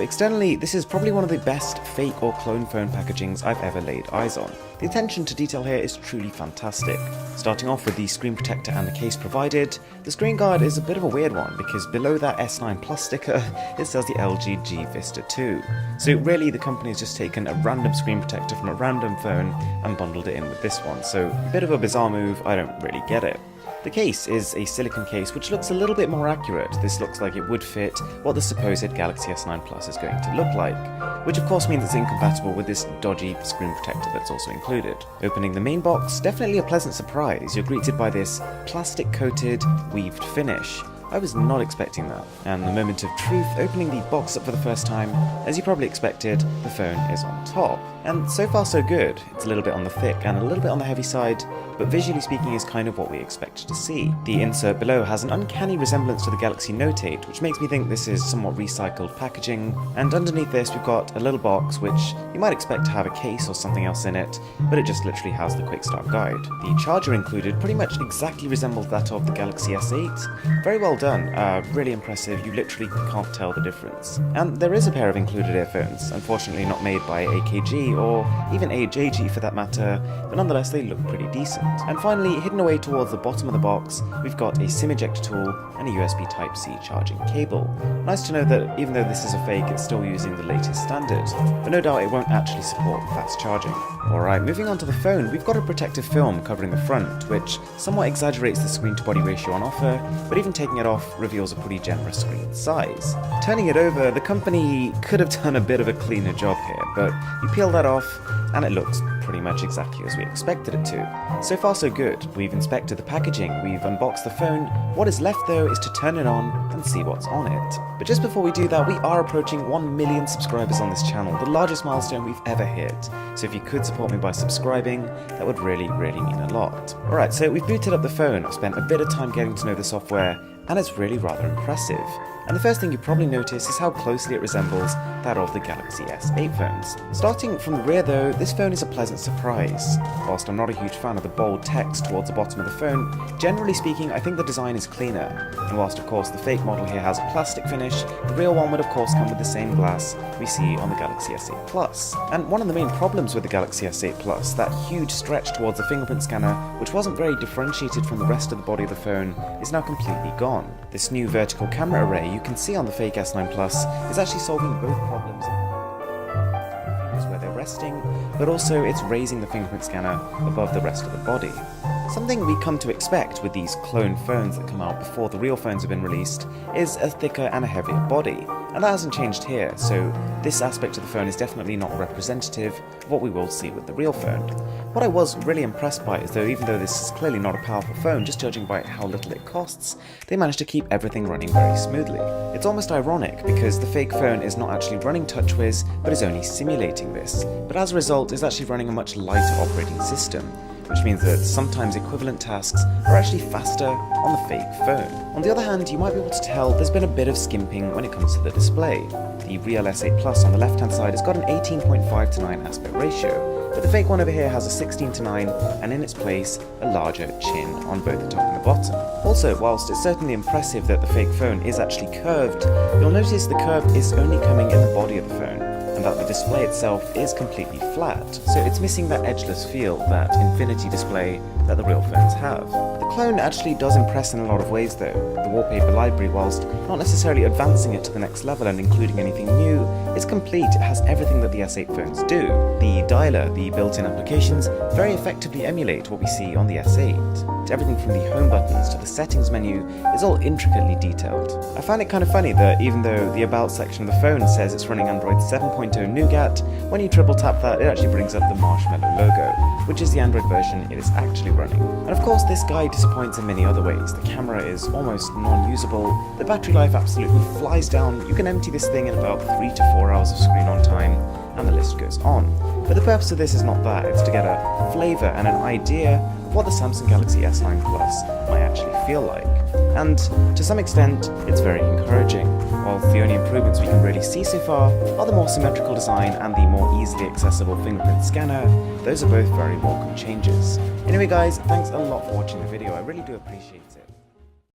externally, this is probably one of the best fake or clone phone packagings I've ever laid eyes on. The attention to detail here is truly fantastic. Starting off with the screen protector and the case provided, the screen guard is a bit of a weird one because below that S9 Plus sticker, it says the LG G Vista 2. So really the company has just taken a random screen protector from a random phone and bundled it in with this one, so a bit of a bizarre move, I don't really get it. The case is a silicone case which looks a little bit more accurate. This looks like it would fit what the supposed Galaxy S9 Plus is going to look like, which of course means it's incompatible with this dodgy screen protector that's also included. Opening the main box, definitely a pleasant surprise. You're greeted by this plastic coated weaved finish. I was not expecting that, and the moment of truth, opening the box up for the first time, as you probably expected, the phone is on top. And so far so good. It's a little bit on the thick and a little bit on the heavy side, but visually speaking is kind of what we expected to see. The insert below has an uncanny resemblance to the Galaxy Note 8, which makes me think this is somewhat recycled packaging, and underneath this we've got a little box which you might expect to have a case or something else in it, but it just literally has the quick start guide. The charger included pretty much exactly resembles that of the Galaxy S8. Very well done, really impressive, you literally can't tell the difference. And there is a pair of included earphones, unfortunately not made by AKG or even AJG for that matter, but nonetheless they look pretty decent. And finally, hidden away towards the bottom of the box, we've got a SIM ejector tool and a USB Type-C charging cable. Nice to know that even though this is a fake, it's still using the latest standard, but no doubt it won't actually support fast charging. Alright, moving on to the phone, we've got a protective film covering the front, which somewhat exaggerates the screen-to-body ratio on offer, but even taking it off reveals a pretty generous screen size. Turning it over, the company could have done a bit of a cleaner job here, but you peel that off, and it looks pretty much exactly as we expected it to. So far so good. We've inspected the packaging, we've unboxed the phone. What is left though is to turn it on and see what's on it. But just before we do that, we are approaching 1 million subscribers on this channel, the largest milestone we've ever hit. So if you could support me by subscribing, that would really mean a lot. Alright, so we've booted up the phone, I've spent a bit of time getting to know the software, and it's really rather impressive. And the first thing you probably notice is how closely it resembles that of the Galaxy S8 phones. Starting from the rear though, this phone is a pleasant surprise. Whilst I'm not a huge fan of the bold text towards the bottom of the phone, generally speaking I think the design is cleaner. And whilst of course the fake model here has a plastic finish, the real one would of course come with the same glass we see on the Galaxy S8 Plus. And one of the main problems with the Galaxy S8 Plus, that huge stretch towards the fingerprint scanner, which wasn't very differentiated from the rest of the body of the phone, is now completely gone. This new vertical camera array you can see on the fake S9 Plus is actually solving both problems where they're resting, but also it's raising the fingerprint scanner above the rest of the body. Something we come to expect with these clone phones that come out before the real phones have been released is a thicker and a heavier body, and that hasn't changed here, so this aspect of the phone is definitely not representative of what we will see with the real phone. What I was really impressed by is though even though this is clearly not a powerful phone, just judging by how little it costs, they managed to keep everything running very smoothly. It's almost ironic because the fake phone is not actually running TouchWiz, but is only simulating this, but as a result is actually running a much lighter operating system, which means that sometimes equivalent tasks are actually faster on the fake phone. On the other hand, you might be able to tell there's been a bit of skimping when it comes to the display. The real S8 Plus on the left hand side has got an 18.5:9 aspect ratio, but the fake one over here has a 16:9 and in its place a larger chin on both the top and the bottom. Also, whilst it's certainly impressive that the fake phone is actually curved, you'll notice the curve is only coming in the body of the phone, and that the display itself is completely flat, so it's missing that edgeless feel, that infinity display that the real phones have. The clone actually does impress in a lot of ways though. The wallpaper library, whilst not necessarily advancing it to the next level and including anything new, is complete. It has everything that the S8 phones do. The dialer, the built-in applications, very effectively emulate what we see on the S8. Everything from the home buttons to the settings menu is all intricately detailed. I find it kind of funny that even though the about section of the phone says it's running Android 7.0 Nougat, when you triple tap that it actually brings up the Marshmallow logo, which is the Android version it is actually running. And of course this guide disappoints in many other ways. The camera is almost non-usable, the battery life absolutely flies down, you can empty this thing in about 3 to 4 hours of screen on time, and the list goes on. But the purpose of this is not that, it's to get a flavour and an idea of what the Samsung Galaxy S9 Plus might actually feel like. And to some extent, it's very encouraging. Whilst the only improvements we can really see so far are the more symmetrical design and the more easily accessible fingerprint scanner, those are both very welcome changes. Anyway guys, thanks a lot for watching the video, I really do appreciate it.